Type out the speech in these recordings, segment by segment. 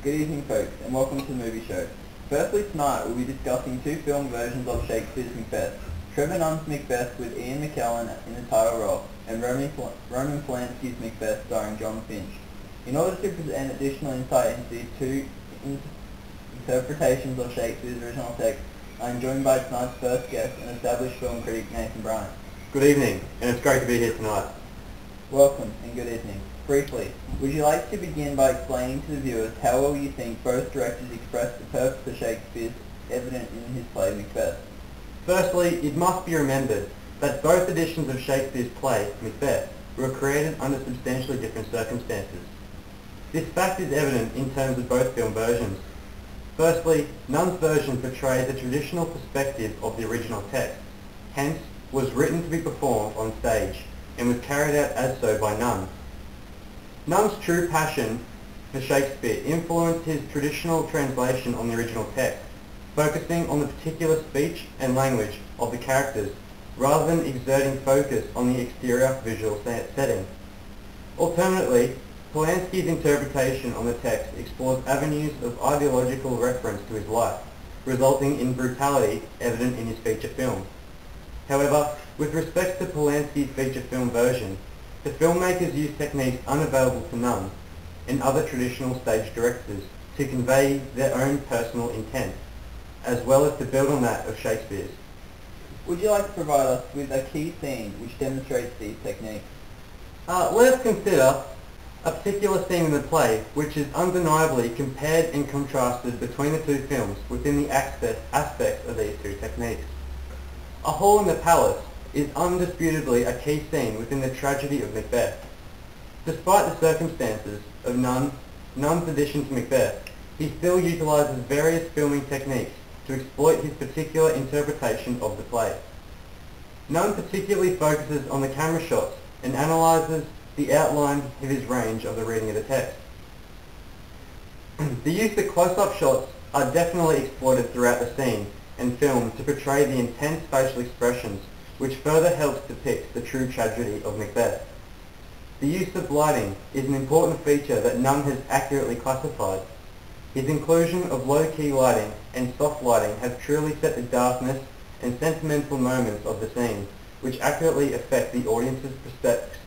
Good evening folks, and welcome to the movie show. Firstly tonight we'll be discussing two film versions of Shakespeare's Macbeth. Trevor Nunn's Macbeth with Ian McKellen in the title role, and Roman Polanski's Macbeth starring John Finch. In order to present additional insight into these two interpretations of Shakespeare's original text, I am joined by tonight's first guest, an established film critic, Nathan Bryant. Good evening, and it's great to be here tonight. Welcome, and good evening. Briefly, would you like to begin by explaining to the viewers how well you think both directors expressed the purpose of Shakespeare evident in his play Macbeth? Firstly, it must be remembered that both editions of Shakespeare's play, Macbeth, were created under substantially different circumstances. This fact is evident in terms of both film versions. Firstly, Nunn's version portrays a traditional perspective of the original text, hence was written to be performed on stage, and was carried out as so by Nunn. Nunn's true passion for Shakespeare influenced his traditional translation on the original text, focusing on the particular speech and language of the characters, rather than exerting focus on the exterior visual setting. Alternately, Polanski's interpretation on the text explores avenues of ideological reference to his life, resulting in brutality evident in his feature film. However, with respect to Polanski's feature film version, the filmmakers used techniques unavailable to Nunn and other traditional stage directors to convey their own personal intent, as well as to build on that of Shakespeare's. Would you like to provide us with a key scene which demonstrates these techniques? Let us consider a particular scene in the play which is undeniably compared and contrasted between the two films within the aspects of these two techniques. A hall in the palace is undisputably a key scene within the tragedy of Macbeth. Despite the circumstances of Nunn's addition to Macbeth, he still utilises various filming techniques to exploit his particular interpretation of the play. Nunn particularly focuses on the camera shots and analyses the outline of his range of the reading of the text. The use of close-up shots are definitely exploited throughout the scene and film to portray the intense facial expressions, which further helps depict the true tragedy of Macbeth. The use of lighting is an important feature that Nunn has accurately classified. His inclusion of low-key lighting and soft lighting have truly set the darkness and sentimental moments of the scene, which accurately affect the audience's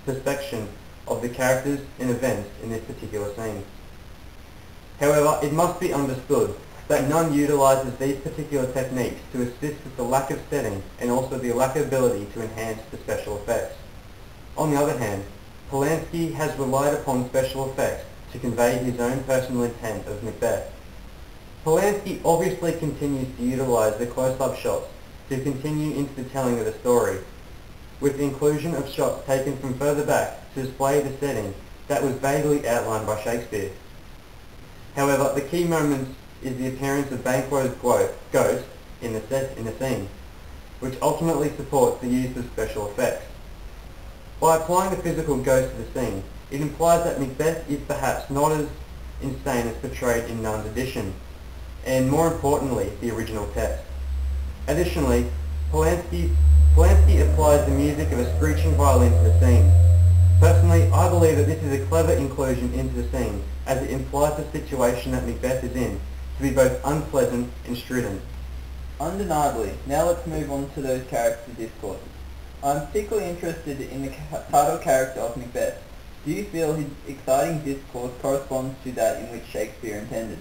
perception of the characters and events in this particular scene. However, it must be understood that Nunn utilises these particular techniques to assist with the lack of setting and also the lack of ability to enhance the special effects. On the other hand, Polanski has relied upon special effects to convey his own personal intent of Macbeth. Polanski obviously continues to utilise the close-up shots to continue into the telling of the story, with the inclusion of shots taken from further back to display the setting that was vaguely outlined by Shakespeare. However, the key moments is the appearance of Banquo's ghost in the scene, which ultimately supports the use of special effects. By applying the physical ghost to the scene, it implies that Macbeth is perhaps not as insane as portrayed in Nunn's edition, and more importantly, the original text. Additionally, Polanski applies the music of a screeching violin to the scene. Personally, I believe that this is a clever inclusion into the scene, as it implies the situation that Macbeth is in to be both unpleasant and strident. Undeniably. Now let's move on to those character discourses. I'm particularly interested in the title character of Macbeth. Do you feel his exciting discourse corresponds to that in which Shakespeare intended?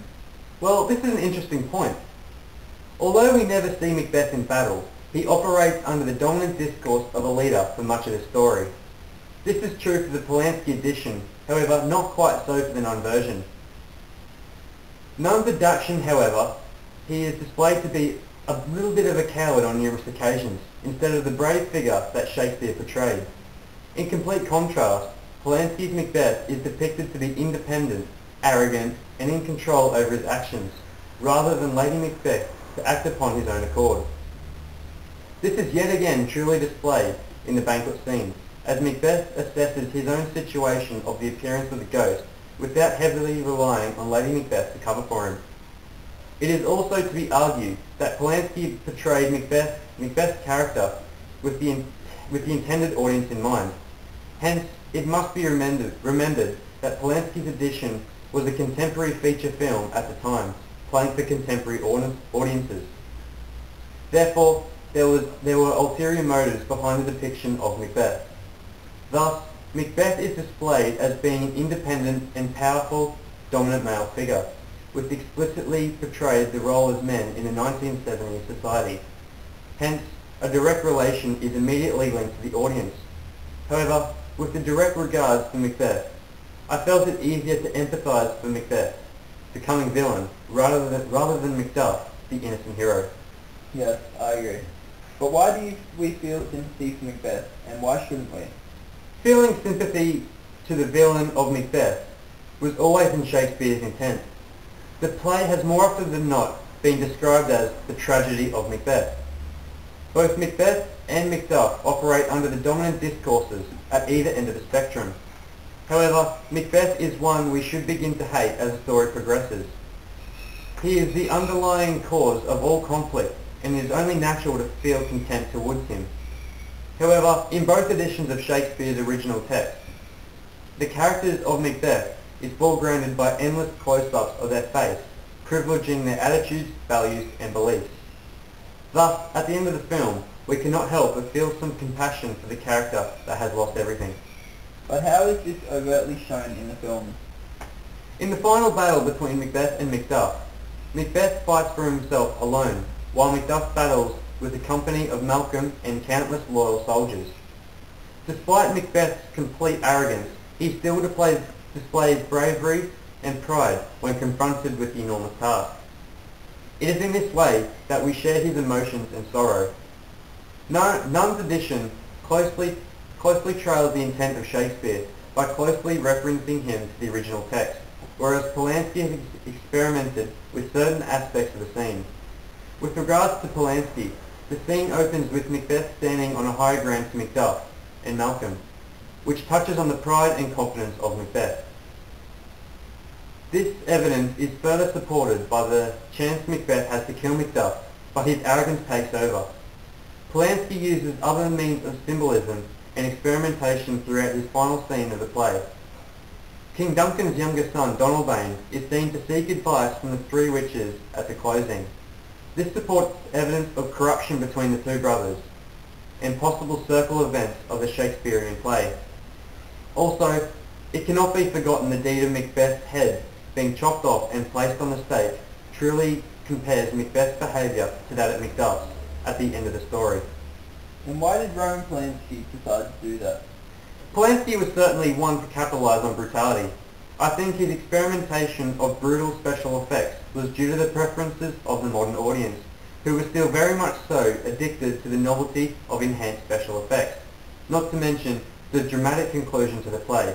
Well, this is an interesting point. Although we never see Macbeth in battle, he operates under the dominant discourse of a leader for much of the story. This is true for the Polanski edition, however not quite so for the Nunn version. Nunn's adaptation, however, he is displayed to be a little bit of a coward on numerous occasions, instead of the brave figure that Shakespeare portrayed. In complete contrast, Polanski's Macbeth is depicted to be independent, arrogant, and in control over his actions, rather than Lady Macbeth to act upon his own accord. This is yet again truly displayed in the banquet scene, as Macbeth assesses his own situation of the appearance of the ghost without heavily relying on Lady Macbeth to cover for him. It is also to be argued that Polanski portrayed Macbeth's character with the intended audience in mind. Hence, it must be remembered that Polanski's edition was a contemporary feature film at the time, playing for contemporary audiences. Therefore, there were ulterior motives behind the depiction of Macbeth. Thus, Macbeth is displayed as being an independent and powerful, dominant male figure, which explicitly portrayed the role as men in the 1970s society. Hence, a direct relation is immediately linked to the audience. However, with the direct regards to Macbeth, I felt it easier to empathise for Macbeth, the coming villain, rather than Macduff, the innocent hero. Yes, I agree. But why do we feel sympathy for Macbeth, and why shouldn't we? Feeling sympathy to the villain of Macbeth was always in Shakespeare's intent. The play has more often than not been described as the tragedy of Macbeth. Both Macbeth and Macduff operate under the dominant discourses at either end of the spectrum. However, Macbeth is one we should begin to hate as the story progresses. He is the underlying cause of all conflict, and it is only natural to feel contempt towards him. However, in both editions of Shakespeare's original text, the characters of Macbeth is foregrounded by endless close-ups of their face, privileging their attitudes, values and beliefs. Thus, at the end of the film, we cannot help but feel some compassion for the character that has lost everything. But how is this overtly shown in the film? In the final battle between Macbeth and Macduff, Macbeth fights for himself alone, while Macduff battles with a company of Malcolm and countless loyal soldiers. Despite Macbeth's complete arrogance, he still displays bravery and pride when confronted with the enormous task. It is in this way that we share his emotions and sorrow. Nunn's edition closely trails the intent of Shakespeare by closely referencing him to the original text, whereas Polanski has experimented with certain aspects of the scene. With regards to Polanski, the scene opens with Macbeth standing on a high ground to Macduff and Malcolm, which touches on the pride and confidence of Macbeth. This evidence is further supported by the chance Macbeth has to kill Macduff, but his arrogance takes over. Polanski uses other means of symbolism and experimentation throughout his final scene of the play. King Duncan's younger son, Donalbain, is seen to seek advice from the three witches at the closing. This supports evidence of corruption between the two brothers and possible circle events of the Shakespearean play. Also, it cannot be forgotten the deed of Macbeth's head being chopped off and placed on the stake truly compares Macbeth's behaviour to that at Macduff's at the end of the story. And why did Roman Polanski decide to do that? Polanski was certainly one to capitalise on brutality. I think his experimentation of brutal special effects was due to the preferences of the modern audience, who were still very much so addicted to the novelty of enhanced special effects, not to mention the dramatic conclusion to the play.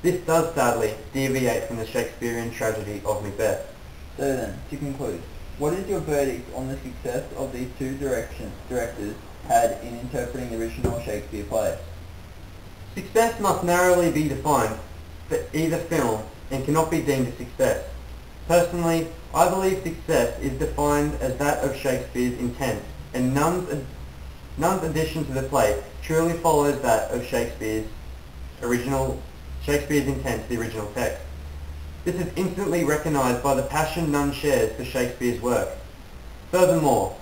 This does sadly deviate from the Shakespearean tragedy of Macbeth. So then, to conclude, what is your verdict on the success of these two directors had in interpreting the original Shakespeare play? Success must narrowly be defined for either film and cannot be deemed a success. Personally, I believe success is defined as that of Shakespeare's intent, and Nunn's addition to the play truly follows that of Shakespeare's intent to the original text. This is instantly recognised by the passion Nunn shares for Shakespeare's work. Furthermore,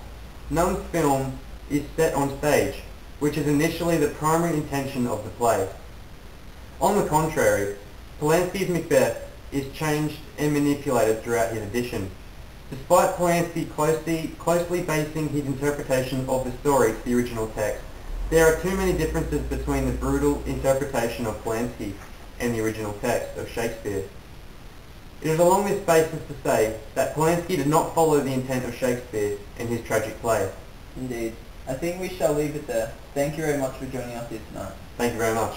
Nunn's film is set on stage, which is initially the primary intention of the play. On the contrary, Polanski's Macbeth is changed and manipulated throughout his edition. Despite Polanski closely basing his interpretation of the story to the original text, there are too many differences between the brutal interpretation of Polanski and the original text of Shakespeare. It is along this basis to say that Polanski did not follow the intent of Shakespeare in his tragic play. Indeed. I think we shall leave it there. Thank you very much for joining us here tonight. Thank you very much.